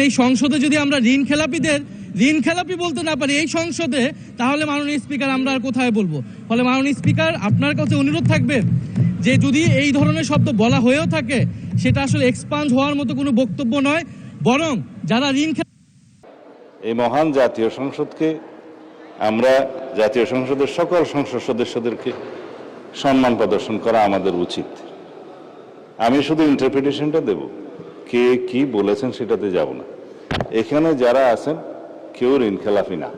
এই সংসদে যদি আমরা ঋণ খেলাপি বলতে না পারি এই সংসদে, তাহলে মাননীয় স্পিকার আমরা আর কোথায় বলবো? ফলে মাননীয় স্পিকার, আপনার কাছে অনুরোধ থাকবে যে যদি এই ধরনের শব্দ বলা হয়েও থাকে, সেটা আসলে এক্সপান্ড হওয়ার মতো কোনো বক্তব্য নয়, বরং যারা এই মহান জাতীয় সংসদকে, আমরা জাতীয় সংসদের সকল সংসদ সদস্যদেরকে সম্মান প্রদর্শন করা আমাদের উচিত। আমি শুধু ইন্টারপ্রিটেশনটা দেব, কে কি বলেছেন সেটাতে যাব না। এখানে যারা আছেন কেউ ঋণ খেলাফি না।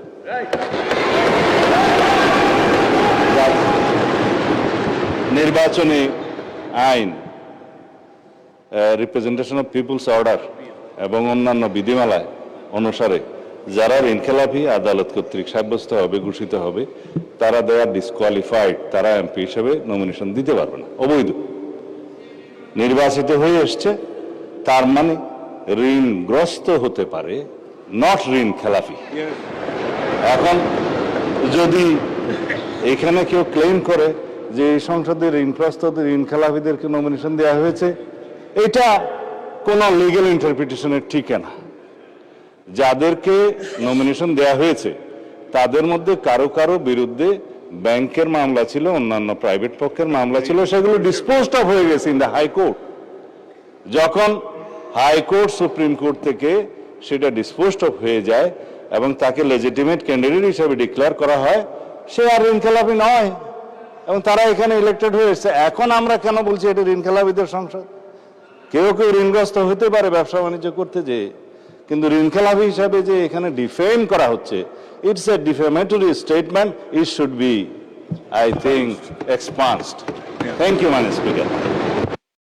নির্বাচনী আইন, রিপ্রেজেন্টেশন অফ পিপুলস অর্ডার এবং অন্যান্য বিধিমালায় অনুসারে যারা ঋণ খেলাফি আদালত কর্তৃক সাব্যস্ত হবে, ঘোষিত হবে, তারা দেয়ার ডিসকোয়ালিফাইড, তারা এমপি হিসেবে নমিনেশন দিতে পারবে না, অবৈধ। নির্বাচিত হয়ে এসছে তার মানে ঋণগ্রস্ত হতে পারে, নট ঋণ খেলাফি। এখন যদি এখানে কেউ ক্লেম করে যে এই সংসদে ঋণগ্রস্ত ঋণ খেলাফিদেরকে নমিনেশন দেওয়া হয়েছে, এটা কোনো লিগ্যাল ইন্টারপ্রিটেশনের ঠিকানা। যাদেরকে নমিনেশন দেওয়া হয়েছে তাদের মধ্যে কারো কারো বিরুদ্ধে ব্যাংকের মামলা ছিল, অন্যান্য প্রাইভেট পক্ষের মামলা ছিল, সেগুলো ডিসপোজড অফ হয়ে গেছে ইন দ্য হাইকোর্ট। যখন হাইকোর্ট সুপ্রিম কোর্ট থেকে সেটা ডিসপোজড অফ হয়ে যায় এবং তাকে লেজিটিমেট ক্যান্ডিডেট হিসেবে ডিক্লেয়ার করা হয়, সে আর ঋণ খেলাপি নয় এবং তারা এখানে ইলেক্টেড হয়ে এসেছে। এখন আমরা কেন বলছি এটা ঋণ খেলাপিদের সংসদ? কেউ কেউ ঋণগ্রস্ত হতে পারে ব্যবসা বাণিজ্য করতে যেয়ে, কিন্তু ঋণ খেলাপি হিসাবে যে এখানে ডিফেম করা হচ্ছে, it's a defamatory statement, it should be, I think, expunged. Thank you, মাননীয় স্পিকার।